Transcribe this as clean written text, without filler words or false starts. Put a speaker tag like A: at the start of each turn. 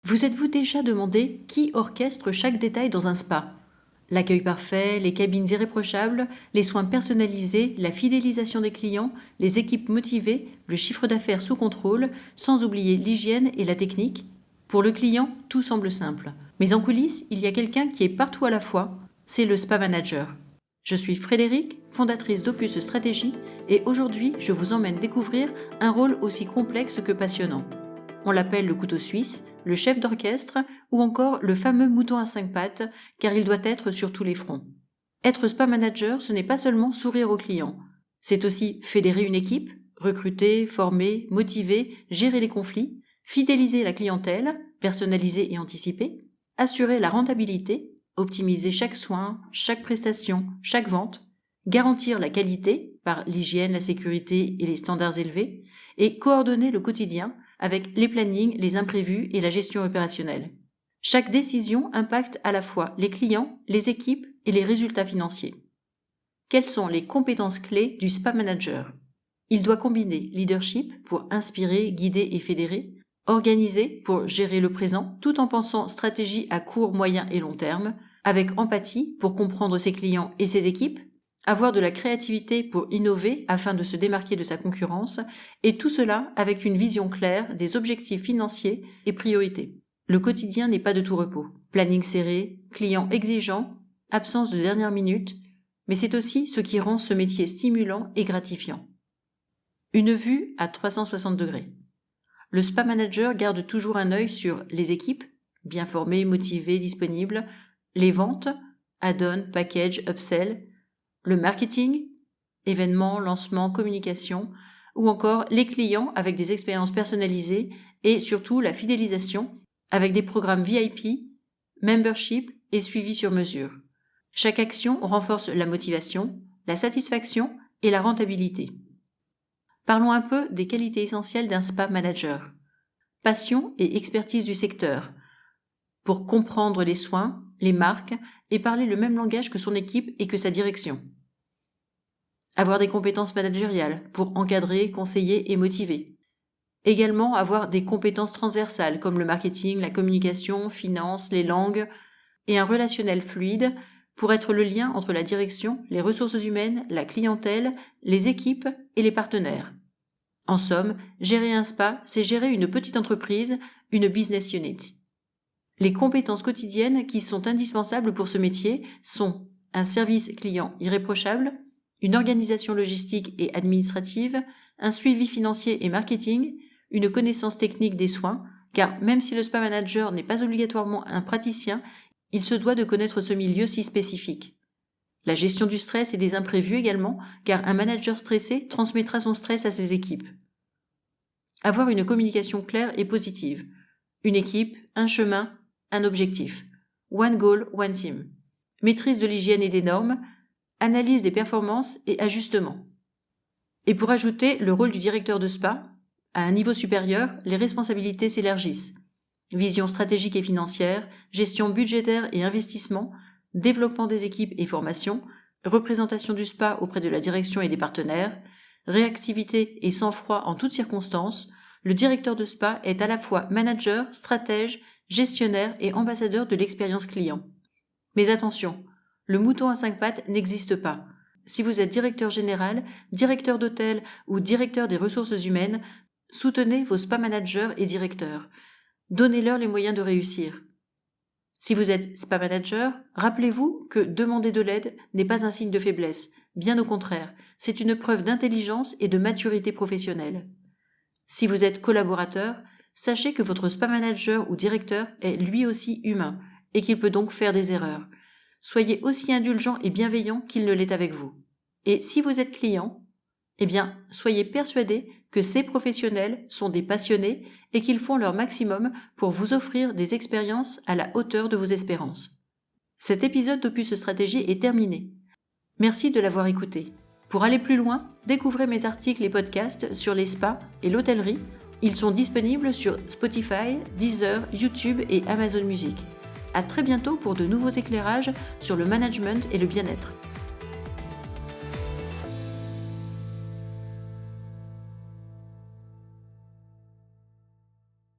A: Vous êtes-vous déjà demandé qui orchestre chaque détail dans un spa ? L'accueil parfait, les cabines irréprochables, les soins personnalisés, la fidélisation des clients, les équipes motivées, le chiffre d'affaires sous contrôle, sans oublier l'hygiène et la technique. Pour le client, tout semble simple. Mais en coulisses, il y a quelqu'un qui est partout à la fois, c'est le Spa Manager. Je suis Frédéric, fondatrice d'Opus Stratégie, et aujourd'hui, je vous emmène découvrir un rôle aussi complexe que passionnant. On l'appelle le couteau suisse, le chef d'orchestre ou encore le fameux mouton à 5 pattes, car il doit être sur tous les fronts. Être spa manager, ce n'est pas seulement sourire aux clients. C'est aussi fédérer une équipe, recruter, former, motiver, gérer les conflits, fidéliser la clientèle, personnaliser et anticiper, assurer la rentabilité, optimiser chaque soin, chaque prestation, chaque vente, garantir la qualité par l'hygiène, la sécurité et les standards élevés, et coordonner le quotidien avec les plannings, les imprévus et la gestion opérationnelle. Chaque décision impacte à la fois les clients, les équipes et les résultats financiers. Quelles sont les compétences clés du Spa Manager ? Il doit combiner leadership pour inspirer, guider et fédérer, organiser pour gérer le présent tout en pensant stratégie à court, moyen et long terme, avec empathie pour comprendre ses clients et ses équipes, avoir de la créativité pour innover afin de se démarquer de sa concurrence, et tout cela avec une vision claire des objectifs financiers et priorités. Le quotidien n'est pas de tout repos. Planning serré, clients exigeants, absence de dernière minute, mais c'est aussi ce qui rend ce métier stimulant et gratifiant. Une vue à 360 degrés. Le Spa Manager garde toujours un œil sur les équipes, bien formées, motivées, disponibles, les ventes, add-on, package, upsell, le marketing, événements, lancements, communication, ou encore les clients avec des expériences personnalisées et surtout la fidélisation avec des programmes VIP, membership et suivi sur mesure. Chaque action renforce la motivation, la satisfaction et la rentabilité. Parlons un peu des qualités essentielles d'un Spa Manager. Passion et expertise du secteur, pour comprendre les soins, les marques et parler le même langage que son équipe et que sa direction. Avoir des compétences managériales pour encadrer, conseiller et motiver. Également avoir des compétences transversales comme le marketing, la communication, finance, les langues et un relationnel fluide pour être le lien entre la direction, les ressources humaines, la clientèle, les équipes et les partenaires. En somme, gérer un spa, c'est gérer une petite entreprise, une business unit. Les compétences quotidiennes qui sont indispensables pour ce métier sont un service client irréprochable, une organisation logistique et administrative, un suivi financier et marketing, une connaissance technique des soins, car même si le Spa Manager n'est pas obligatoirement un praticien, il se doit de connaître ce milieu si spécifique. La gestion du stress et des imprévus également, car un manager stressé transmettra son stress à ses équipes. Avoir une communication claire et positive. Une équipe, un chemin, un objectif. One goal, one team. Maîtrise de l'hygiène et des normes, analyse des performances et ajustement. Et pour ajouter le rôle du directeur de spa, à un niveau supérieur, les responsabilités s'élargissent. Vision stratégique et financière, gestion budgétaire et investissement, développement des équipes et formation, représentation du spa auprès de la direction et des partenaires, réactivité et sang-froid en toutes circonstances, le directeur de spa est à la fois manager, stratège, gestionnaire et ambassadeur de l'expérience client. Mais attention, le mouton à 5 pattes n'existe pas. Si vous êtes directeur général, directeur d'hôtel ou directeur des ressources humaines, soutenez vos spa managers et directeurs. Donnez-leur les moyens de réussir. Si vous êtes spa manager, rappelez-vous que demander de l'aide n'est pas un signe de faiblesse. Bien au contraire, c'est une preuve d'intelligence et de maturité professionnelle. Si vous êtes collaborateur, sachez que votre spa manager ou directeur est lui aussi humain et qu'il peut donc faire des erreurs. Soyez aussi indulgent et bienveillant qu'il ne l'est avec vous. Et si vous êtes client, soyez persuadé que ces professionnels sont des passionnés et qu'ils font leur maximum pour vous offrir des expériences à la hauteur de vos espérances. Cet épisode d'Opus Stratégie est terminé. Merci de l'avoir écouté. Pour aller plus loin, découvrez mes articles et podcasts sur les spas et l'hôtellerie. Ils sont disponibles sur Spotify, Deezer, YouTube et Amazon Music. À très bientôt pour de nouveaux éclairages sur le management et le bien-être.